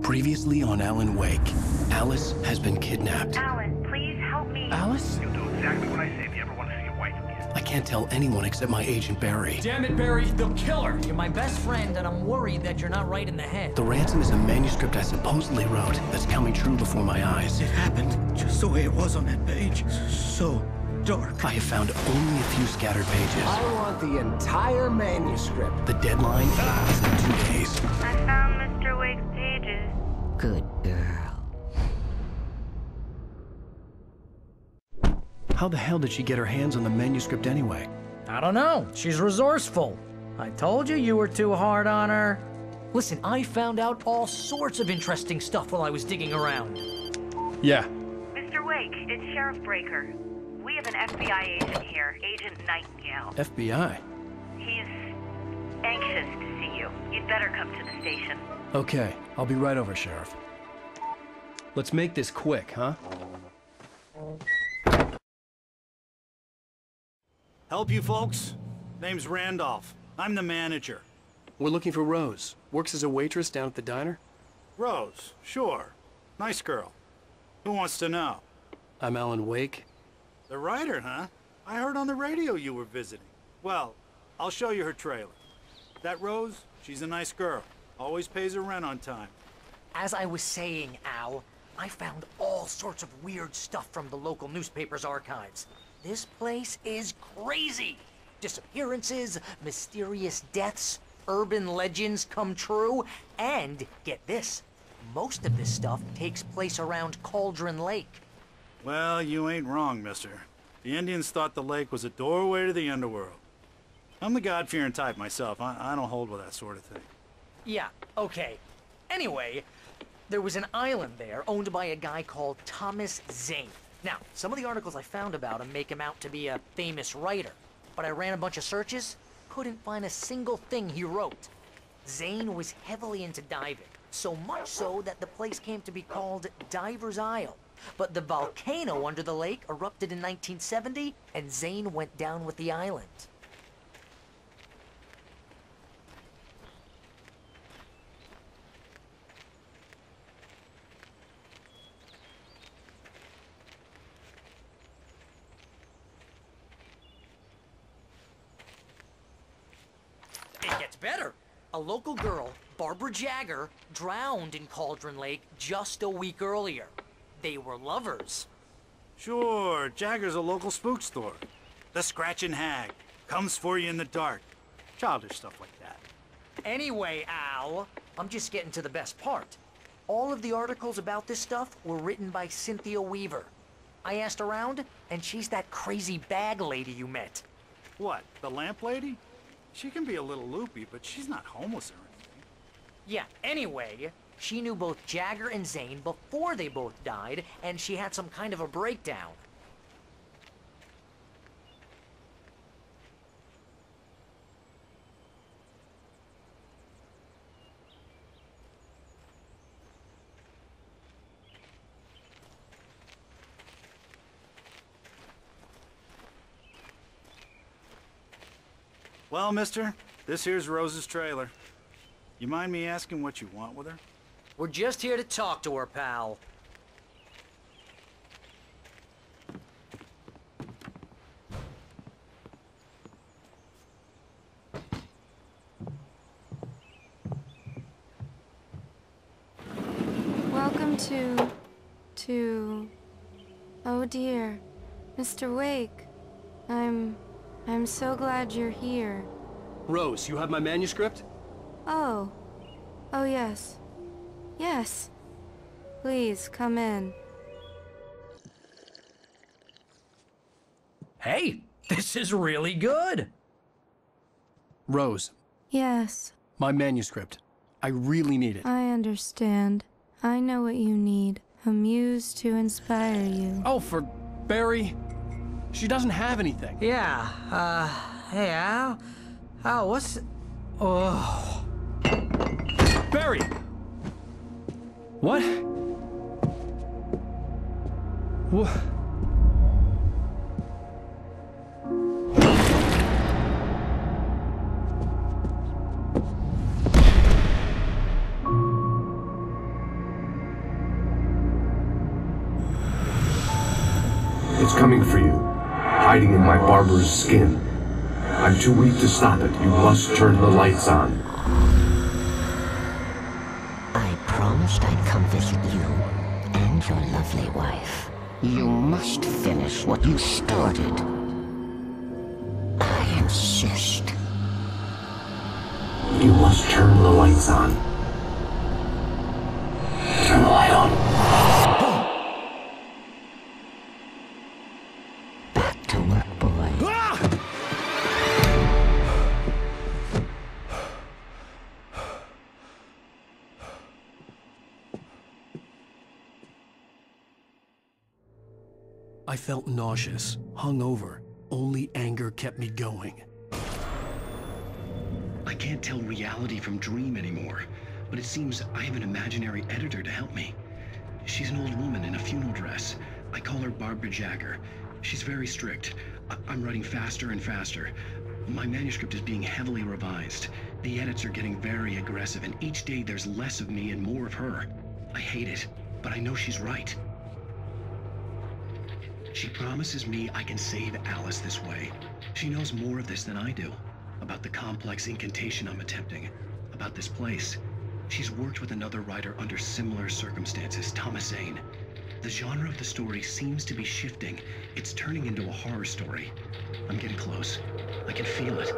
Previously on Alan Wake, Alice has been kidnapped. Alan, please help me. Alice? You'll do exactly what I say if you ever want to see your wife again. I can't tell anyone except my agent Barry. Damn it, Barry, they'll kill her! You're my best friend, and I'm worried that you're not right in the head. The ransom is a manuscript I supposedly wrote that's coming true before my eyes. It happened just the way it was on that page. So dark. I have found only a few scattered pages. I want the entire manuscript. The deadline is in 2 days. I found Mr. Wake's pages. Good girl. How the hell did she get her hands on the manuscript anyway? I don't know. She's resourceful. I told you you were too hard on her. Listen, I found out all sorts of interesting stuff while I was digging around. Yeah. Mr. Wake, it's Sheriff Breaker. We have an FBI agent here, Agent Nightingale. FBI? He's anxious to see you. You'd better come to the station. Okay, I'll be right over, Sheriff. Let's make this quick, huh? Help you folks? Name's Randolph. I'm the manager. We're looking for Rose. Works as a waitress down at the diner. Rose, sure. Nice girl. Who wants to know? I'm Alan Wake. The writer, huh? I heard on the radio you were visiting. Well, I'll show you her trailer. That Rose, she's a nice girl. Always pays her rent on time. As I was saying, Al, I found all sorts of weird stuff from the local newspaper's archives. This place is crazy. Disappearances, mysterious deaths, urban legends come true, and get this, most of this stuff takes place around Cauldron Lake. Well, you ain't wrong, mister. The Indians thought the lake was a doorway to the underworld. I'm the God-fearing type myself. I don't hold with that sort of thing. Yeah, okay. Anyway, there was an island there owned by a guy called Thomas Zane. Now, some of the articles I found about him make him out to be a famous writer, but I ran a bunch of searches, couldn't find a single thing he wrote. Zane was heavily into diving, so much so that the place came to be called Diver's Isle. But the volcano under the lake erupted in 1970, and Zane went down with the island. It gets better. A local girl, Barbara Jagger, drowned in Cauldron Lake just a week earlier. They were lovers. Sure, Jagger's a local spook store. The Scratching Hag. Comes for you in the dark. Childish stuff like that. Anyway, Al, I'm just getting to the best part. All of the articles about this stuff were written by Cynthia Weaver. I asked around, and she's that crazy bag lady you met. What, the lamp lady? She can be a little loopy, but she's not homeless or anything. Yeah, anyway, she knew both Jagger and Zane before they both died, and she had some kind of a breakdown. Well, mister, this here's Rose's trailer. You mind me asking what you want with her? We're just here to talk to her, pal. Welcome to... Oh dear, Mr. Wake. I'm so glad you're here. Rose, you have my manuscript? Oh. Oh yes. Yes. Please, come in. Hey, this is really good. Rose, Yes, my manuscript. I really need it. I understand. I know what you need. A muse to inspire you. Oh, for Barry. She doesn't have anything. Yeah, hey, Al? Al, what's... Oh... Barry! What? What? It's coming for you, hiding in my barber's skin. I'm too weak to stop it. You must turn the lights on. I promised I'd come visit you and your lovely wife. You must finish what you started. I insist. You must turn the lights on. Turn the light on. Back to work, boy. I felt nauseous, hungover. Only anger kept me going. I can't tell reality from dream anymore, but it seems I have an imaginary editor to help me. She's an old woman in a funeral dress. I call her Barbara Jagger. She's very strict. I'm writing faster and faster. My manuscript is being heavily revised. The edits are getting very aggressive, and each day there's less of me and more of her. I hate it, but I know she's right. She promises me I can save Alice this way. She knows more of this than I do. About the complex incantation I'm attempting. About this place. She's worked with another writer under similar circumstances, Thomas Zane. The genre of the story seems to be shifting. It's turning into a horror story. I'm getting close. I can feel it.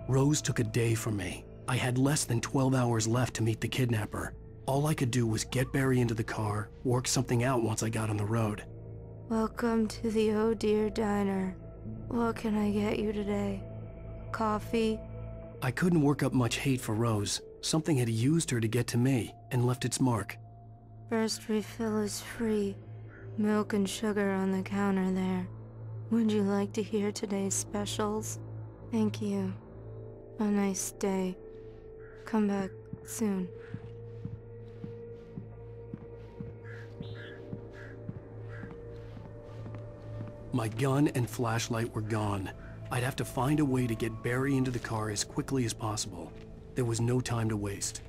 Rose took a day from me. I had less than 12 hours left to meet the kidnapper. All I could do was get Barry into the car, work something out once I got on the road. Welcome to the Oh Dear Diner. What can I get you today? Coffee? I couldn't work up much hate for Rose. Something had used her to get to me and left its mark. First refill is free. Milk and sugar on the counter there. Would you like to hear today's specials? Thank you. A nice day. Come back soon. My gun and flashlight were gone. I'd have to find a way to get Barry into the car as quickly as possible. There was no time to waste.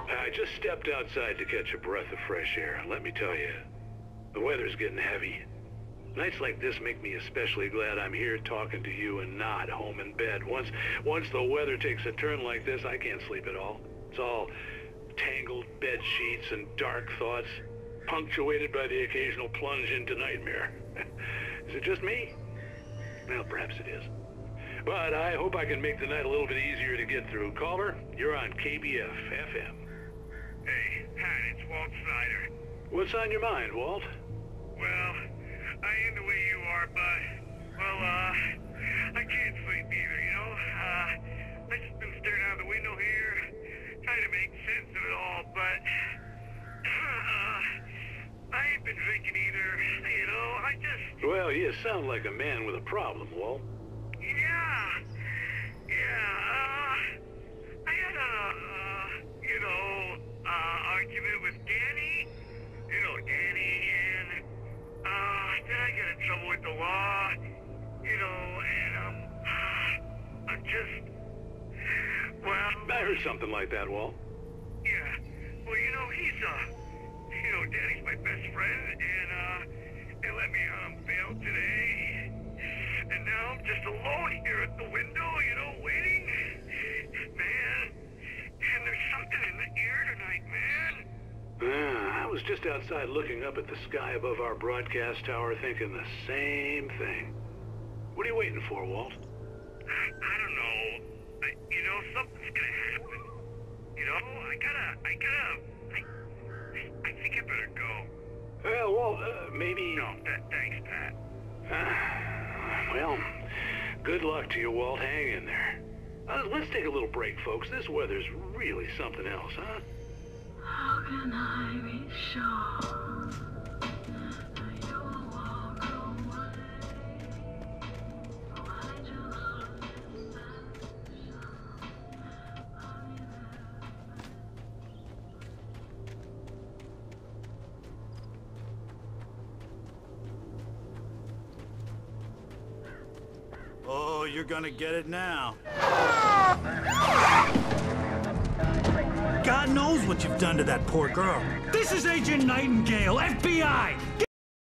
I just stepped outside to catch a breath of fresh air. Let me tell you, the weather's getting heavy. Nights like this make me especially glad I'm here talking to you and not home in bed. Once the weather takes a turn like this, I can't sleep at all. It's all tangled bed sheets and dark thoughts, punctuated by the occasional plunge into nightmare. Is it just me? Well, perhaps it is. But I hope I can make the night a little bit easier to get through. Caller, you're on KBF FM. Hey, Pat, it's Walt Snyder. What's on your mind, Walt? Well, I am the way you are, but, well, I can't sleep either, you know? I just been staring out the window here, trying to make sense of it all, but, I ain't been drinking either, you know? I just... Well, you sound like a man with a problem, Walt. I had argument with Danny, and, then I got in trouble with the law, and, I'm just, well... I heard something like that, Walt. Yeah, well, Danny's my best friend, and, they let me on bail today, and now I'm just alone here at the window, waiting. Man, and there's something in the air tonight, man. I was just outside looking up at the sky above our broadcast tower thinking the same thing. What are you waiting for, Walt? I don't know. Something's gonna happen. I think I better go. Well, Walt, maybe... No, thanks, Pat. Well, good luck to you, Walt. Hang in there. Let's take a little break, folks. This weather's really something else, huh? How can I be sure that you will walk away? Why do you love this? you're gonna get it now. God knows what you've done to that poor girl. This is Agent Nightingale, FBI!